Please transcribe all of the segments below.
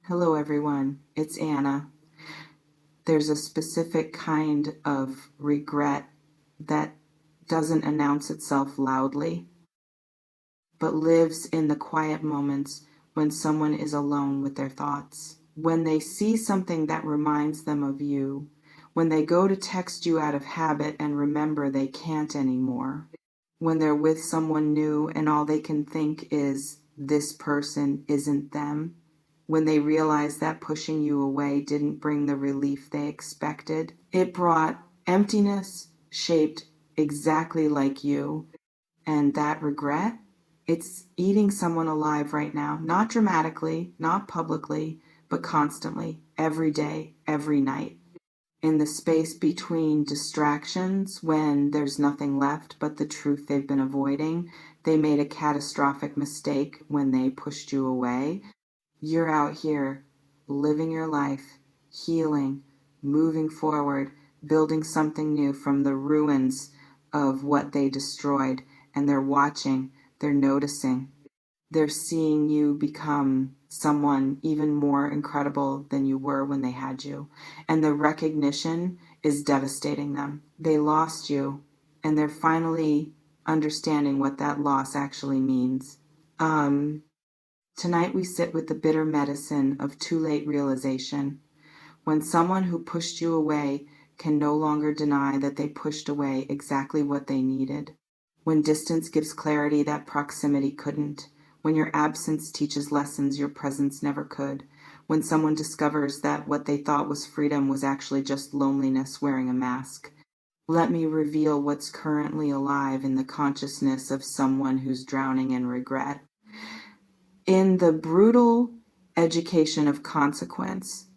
Hello, everyone. It's Anna. There's a specific kind of regret that doesn't announce itself loudly, but lives in the quiet moments when someone is alone with their thoughts. When they see something that reminds them of you, when they go to text you out of habit and remember they can't anymore, when they're with someone new and all they can think is, this person isn't them, when they realize that pushing you away didn't bring the relief they expected. It brought emptiness shaped exactly like you. And that regret, it's eating someone alive right now. Not dramatically, not publicly, but constantly, every day, every night. In the space between distractions, when there's nothing left but the truth they've been avoiding, they made a catastrophic mistake when they pushed you away. You're out here living your life, healing, moving forward, building something new from the ruins of what they destroyed. And they're watching, they're noticing, they're seeing you become someone even more incredible than you were when they had you. And the recognition is devastating them. They lost you, and they're finally understanding what that loss actually means. Tonight we sit with the bitter medicine of too late realization. When someone who pushed you away can no longer deny that they pushed away exactly what they needed. When distance gives clarity that proximity couldn't. When your absence teaches lessons your presence never could. When someone discovers that what they thought was freedom was actually just loneliness wearing a mask. Let me reveal what's currently alive in the consciousness of someone who's drowning in regret. In the brutal education of consequence,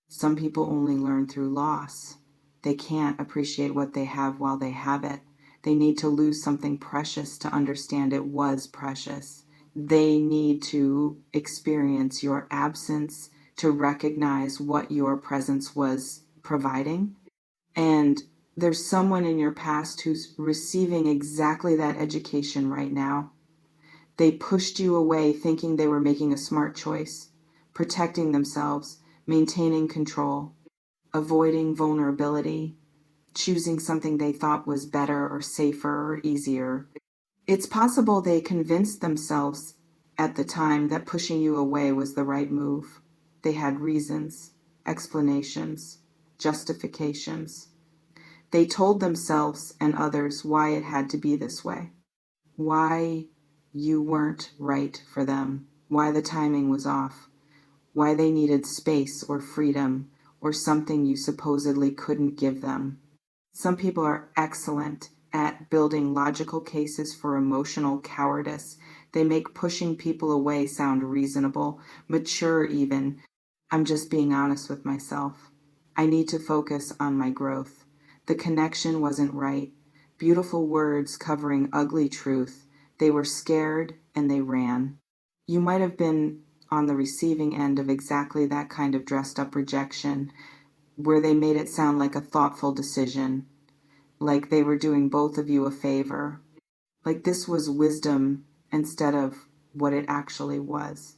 some people only learn through loss. They can't appreciate what they have while they have it. They need to lose something precious to understand it was precious. They need to experience your absence to recognize what your presence was providing. And there's someone in your past who's receiving exactly that education right now. They pushed you away thinking they were making a smart choice, protecting themselves, maintaining control, avoiding vulnerability, choosing something they thought was better or safer or easier. It's possible they convinced themselves at the time that pushing you away was the right move. They had reasons, explanations, justifications. They told themselves and others why it had to be this way, why you weren't right for them, why the timing was off, why they needed space or freedom or something you supposedly couldn't give them. Some people are excellent at building logical cases for emotional cowardice. They make pushing people away sound reasonable, mature even. I'm just being honest with myself. I need to focus on my growth. The connection wasn't right. Beautiful words covering ugly truth. They were scared and they ran. You might have been on the receiving end of exactly that kind of dressed up rejection, where they made it sound like a thoughtful decision, like they were doing both of you a favor, like this was wisdom instead of what it actually was.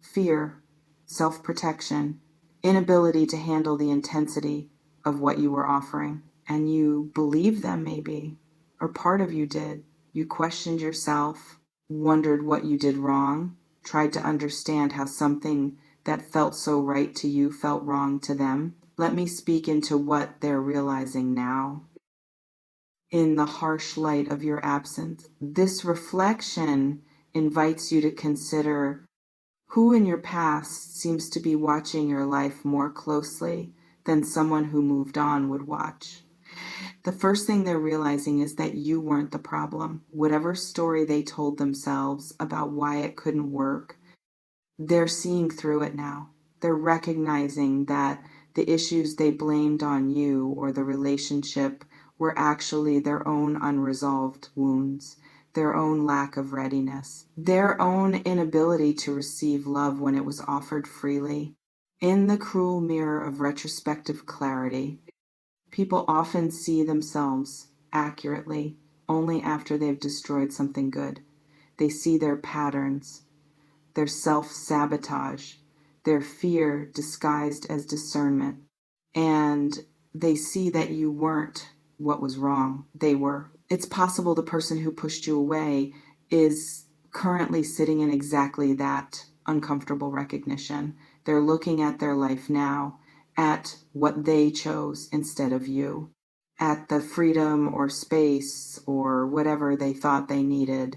Fear, self-protection, inability to handle the intensity of what you were offering. And you believed them maybe, or part of you did. You questioned yourself, wondered what you did wrong, tried to understand how something that felt so right to you felt wrong to them. Let me speak into what they're realizing now. In the harsh light of your absence, this reflection invites you to consider who in your past seems to be watching your life more closely than someone who moved on would watch. The first thing they're realizing is that you weren't the problem. Whatever story they told themselves about why it couldn't work, they're seeing through it now. They're recognizing that the issues they blamed on you or the relationship were actually their own unresolved wounds, their own lack of readiness, their own inability to receive love when it was offered freely. In the cruel mirror of retrospective clarity, people often see themselves accurately only after they've destroyed something good. They see their patterns, their self-sabotage, their fear disguised as discernment. And they see that you weren't what was wrong, they were. It's possible the person who pushed you away is currently sitting in exactly that uncomfortable recognition. They're looking at their life now, at what they chose instead of you, at the freedom or space or whatever they thought they needed,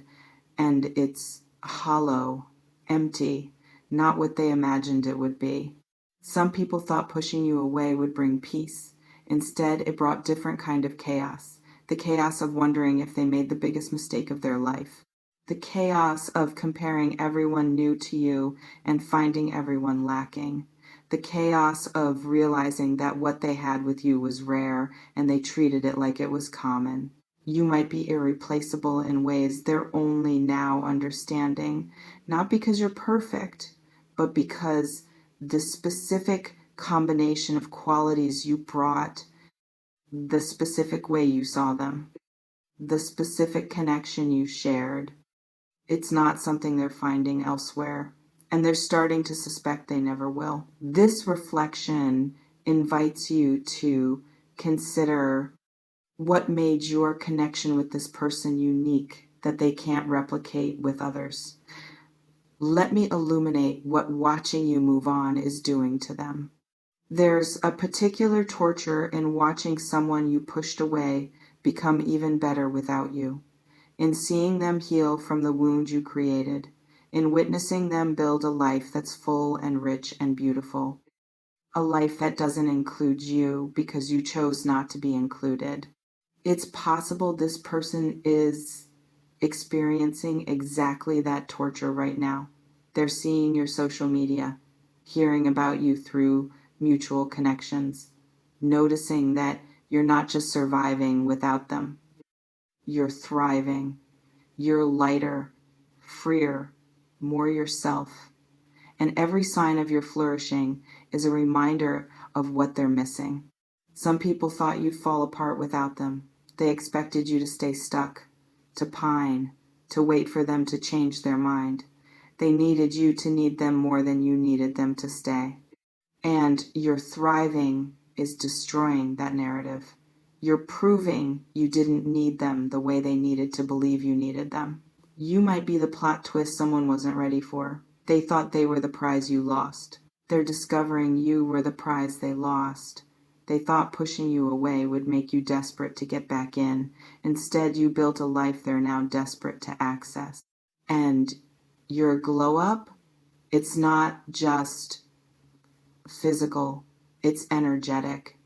and it's hollow, empty, not what they imagined it would be. Some people thought pushing you away would bring peace. Instead, it brought different kind of chaos. The chaos of wondering if they made the biggest mistake of their life. The chaos of comparing everyone new to you and finding everyone lacking. The chaos of realizing that what they had with you was rare and they treated it like it was common. You might be irreplaceable in ways they're only now understanding, not because you're perfect, but because the specific combination of qualities you brought, the specific way you saw them, the specific connection you shared, it's not something they're finding elsewhere, and they're starting to suspect they never will. This reflection invites you to consider what made your connection with this person unique that they can't replicate with others. Let me illuminate what watching you move on is doing to them. There's a particular torture in watching someone you pushed away become even better without you, in seeing them heal from the wound you created, in witnessing them build a life that's full and rich and beautiful, a life that doesn't include you because you chose not to be included. It's possible this person is experiencing exactly that torture right now. They're seeing your social media, hearing about you through mutual connections, noticing that you're not just surviving without them, you're thriving, you're lighter, freer, more yourself. And every sign of your flourishing is a reminder of what they're missing. Some people thought you'd fall apart without them. They expected you to stay stuck, to pine, to wait for them to change their mind. They needed you to need them more than you needed them to stay. And your thriving is destroying that narrative. You're proving you didn't need them the way they needed to believe you needed them. You might be the plot twist someone wasn't ready for. They thought they were the prize you lost. They're discovering you were the prize they lost. They thought pushing you away would make you desperate to get back in. Instead, you built a life they're now desperate to access. And your glow up, it's not just physical, it's energetic.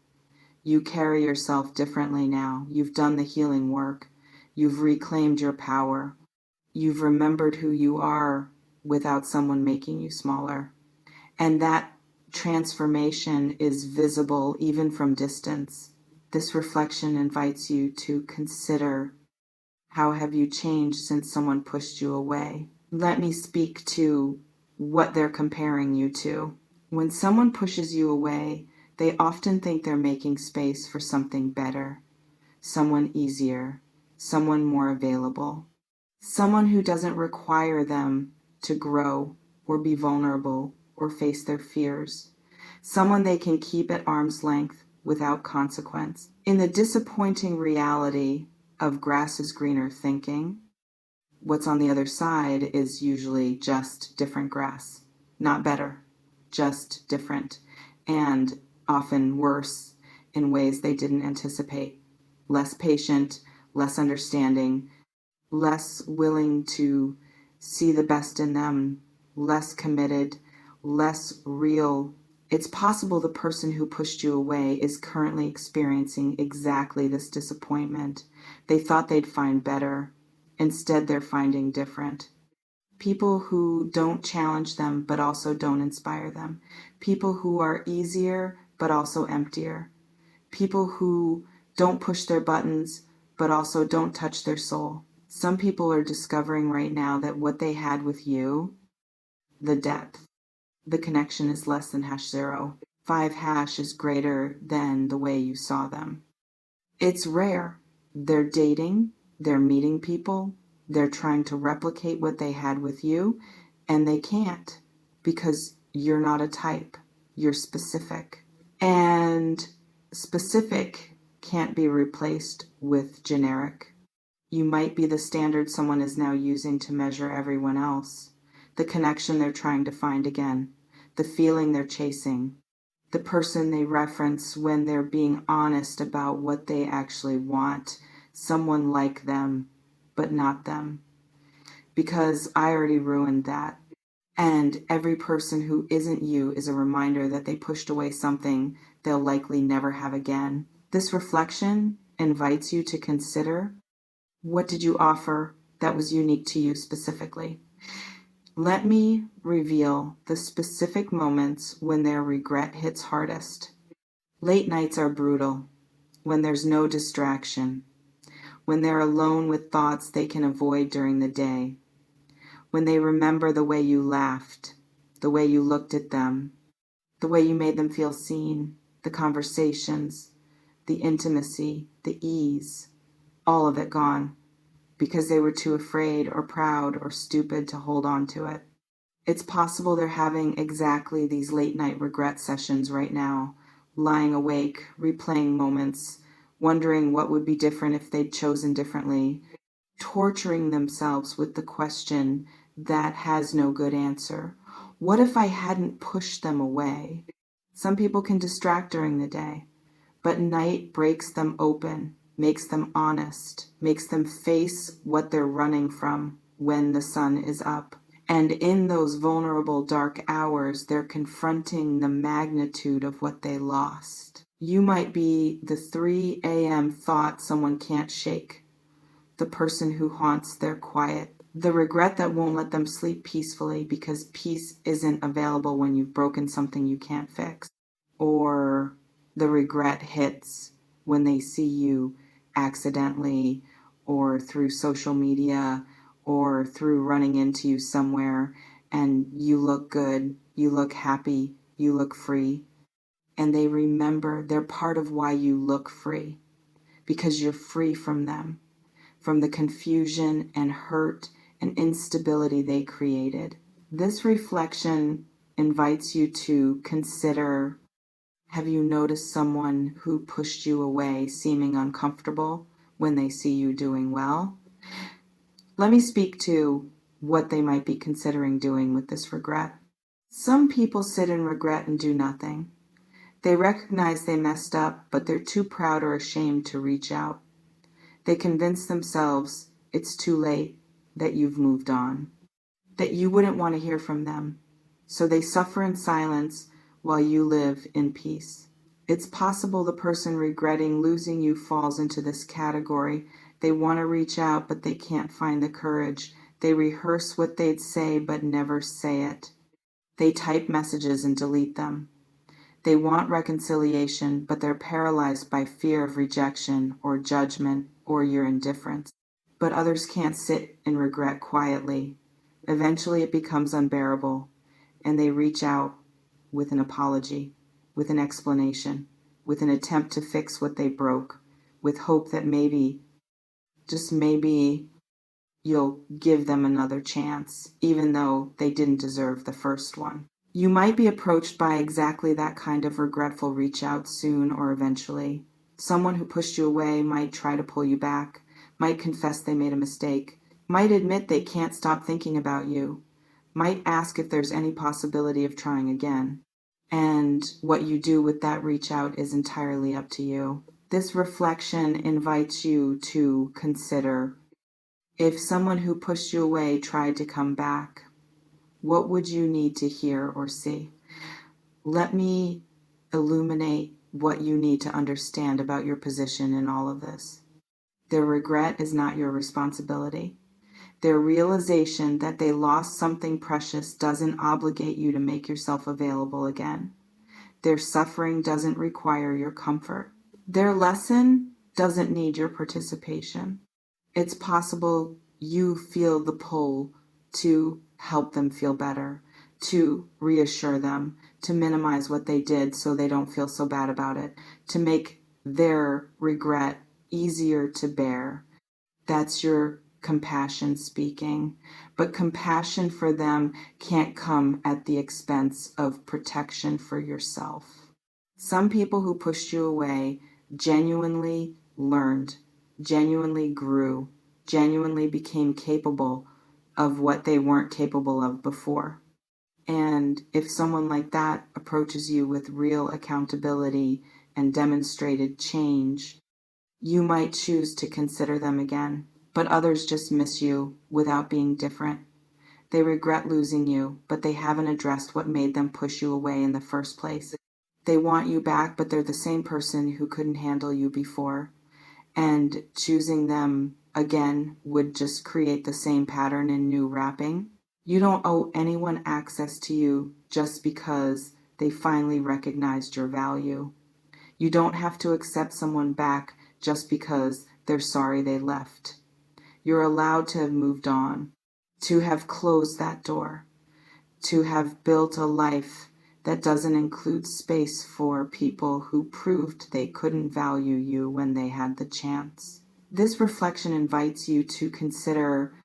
You carry yourself differently now. You've done the healing work. You've reclaimed your power. You've remembered who you are without someone making you smaller. And that transformation is visible even from distance. This reflection invites you to consider, how have you changed since someone pushed you away? Let me speak to what they're comparing you to. When someone pushes you away, they often think they're making space for something better, someone easier, someone more available, someone who doesn't require them to grow or be vulnerable or face their fears, someone they can keep at arm's length without consequence. In the disappointing reality of grass is greener thinking, what's on the other side is usually just different grass, not better, just different, and often worse in ways they didn't anticipate. Less patient, less understanding, less willing to see the best in them, less committed, less real. It's possible the person who pushed you away is currently experiencing exactly this disappointment. They thought they'd find better. Instead, they're finding different. People who don't challenge them but also don't inspire them. People who are easier but also emptier. People who don't push their buttons but also don't touch their soul. Some people are discovering right now that what they had with you, the depth, the connection is less than #0. 5 is greater than the way you saw them. It's rare. They're dating, they're meeting people, they're trying to replicate what they had with you, and they can't because you're not a type. You're specific. And specific can't be replaced with generic. You might be the standard someone is now using to measure everyone else, the connection they're trying to find again, the feeling they're chasing, the person they reference when they're being honest about what they actually want, someone like them, but not them. Because I already ruined that. And every person who isn't you is a reminder that they pushed away something they'll likely never have again. This reflection invites you to consider, what did you offer that was unique to you specifically? Let me reveal the specific moments when their regret hits hardest. Late nights are brutal, when there's no distraction, when they're alone with thoughts they can avoid during the day, when they remember the way you laughed, the way you looked at them, the way you made them feel seen, the conversations, the intimacy, the ease, all of it gone, because they were too afraid or proud or stupid to hold on to it. It's possible they're having exactly these late night regret sessions right now, lying awake, replaying moments, wondering what would be different if they'd chosen differently, torturing themselves with the question that has no good answer. What if I hadn't pushed them away? Some people can distract during the day, but night breaks them open, makes them honest, makes them face what they're running from when the sun is up. And in those vulnerable dark hours, they're confronting the magnitude of what they lost. You might be the 3 a.m. thought someone can't shake, the person who haunts their quiet, the regret that won't let them sleep peacefully because peace isn't available when you've broken something you can't fix, or the regret hits when they see you accidentally or through social media or through running into you somewhere and you look good, you look happy, you look free, and they remember they're part of why you look free, because you're free from them, from the confusion and hurt and instability they created. This reflection invites you to consider, have you noticed someone who pushed you away seeming uncomfortable when they see you doing well? Let me speak to what they might be considering doing with this regret. Some people sit in regret and do nothing. They recognize they messed up, but they're too proud or ashamed to reach out. They convince themselves it's too late, that you've moved on, that you wouldn't want to hear from them. So they suffer in silence while you live in peace. It's possible the person regretting losing you falls into this category. They want to reach out, but they can't find the courage. They rehearse what they'd say, but never say it. They type messages and delete them. They want reconciliation, but they're paralyzed by fear of rejection or judgment or your indifference. But others can't sit in regret quietly. Eventually it becomes unbearable, and they reach out with an apology, with an explanation, with an attempt to fix what they broke, with hope that maybe, just maybe, you'll give them another chance, even though they didn't deserve the first one. You might be approached by exactly that kind of regretful reach out soon or eventually. Someone who pushed you away might try to pull you back, might confess they made a mistake, might admit they can't stop thinking about you, might ask if there's any possibility of trying again. And what you do with that reach out is entirely up to you. This reflection invites you to consider, if someone who pushed you away tried to come back, what would you need to hear or see? Let me illuminate what you need to understand about your position in all of this. Their regret is not your responsibility. Their realization that they lost something precious doesn't obligate you to make yourself available again. Their suffering doesn't require your comfort. Their lesson doesn't need your participation. It's possible you feel the pull to help them feel better, to reassure them, to minimize what they did so they don't feel so bad about it, to make their regret easier to bear. That's your compassion speaking, but compassion for them can't come at the expense of protection for yourself. Some people who pushed you away genuinely learned, genuinely grew, genuinely became capable of what they weren't capable of before. And if someone like that approaches you with real accountability and demonstrated change, you might choose to consider them again. But others just miss you without being different. They regret losing you, but they haven't addressed what made them push you away in the first place. They want you back, but they're the same person who couldn't handle you before. And choosing them again would just create the same pattern in new wrapping. You don't owe anyone access to you just because they finally recognized your value. You don't have to accept someone back just because they're sorry they left. You're allowed to have moved on, to have closed that door, to have built a life that doesn't include space for people who proved they couldn't value you when they had the chance. This reflection invites you to consider,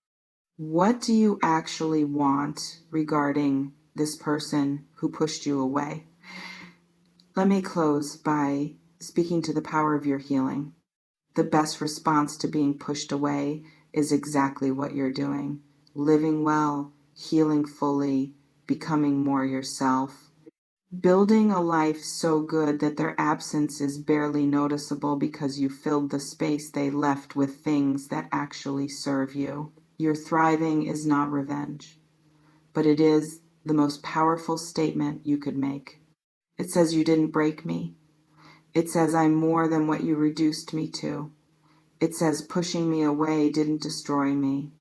what do you actually want regarding this person who pushed you away? Let me close by speaking to the power of your healing. The best response to being pushed away is exactly what you're doing. Living well, healing fully, becoming more yourself. Building a life so good that their absence is barely noticeable because you filled the space they left with things that actually serve you. Your thriving is not revenge, but it is the most powerful statement you could make. It says you didn't break me. It says I'm more than what you reduced me to. It says pushing me away didn't destroy me.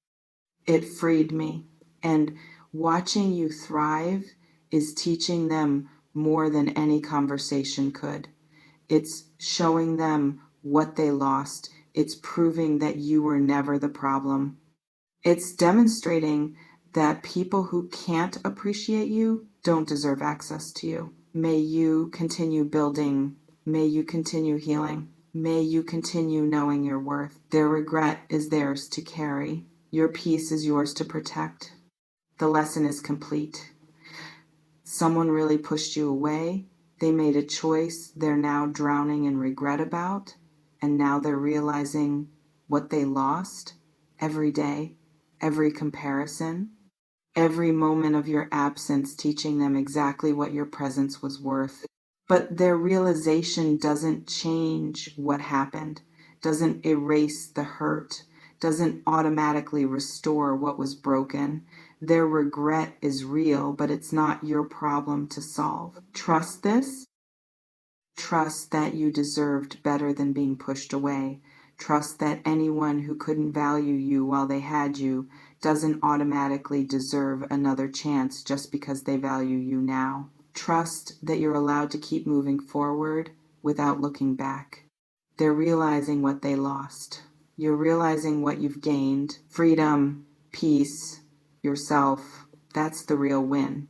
It freed me. And watching you thrive is teaching them more than any conversation could. It's showing them what they lost. It's proving that you were never the problem. It's demonstrating that people who can't appreciate you don't deserve access to you. May you continue building. May you continue healing. May you continue knowing your worth. Their regret is theirs to carry. Your peace is yours to protect. The lesson is complete. Someone really pushed you away. They made a choice they're now drowning in regret about, and now they're realizing what they lost every day, every comparison, every moment of your absence teaching them exactly what your presence was worth. But their realization doesn't change what happened, doesn't erase the hurt, doesn't automatically restore what was broken. Their regret is real, but it's not your problem to solve. Trust this. Trust that you deserved better than being pushed away. Trust that anyone who couldn't value you while they had you doesn't automatically deserve another chance just because they value you now. Trust that you're allowed to keep moving forward without looking back. They're realizing what they lost. You're realizing what you've gained. Freedom, peace, yourself. That's the real win.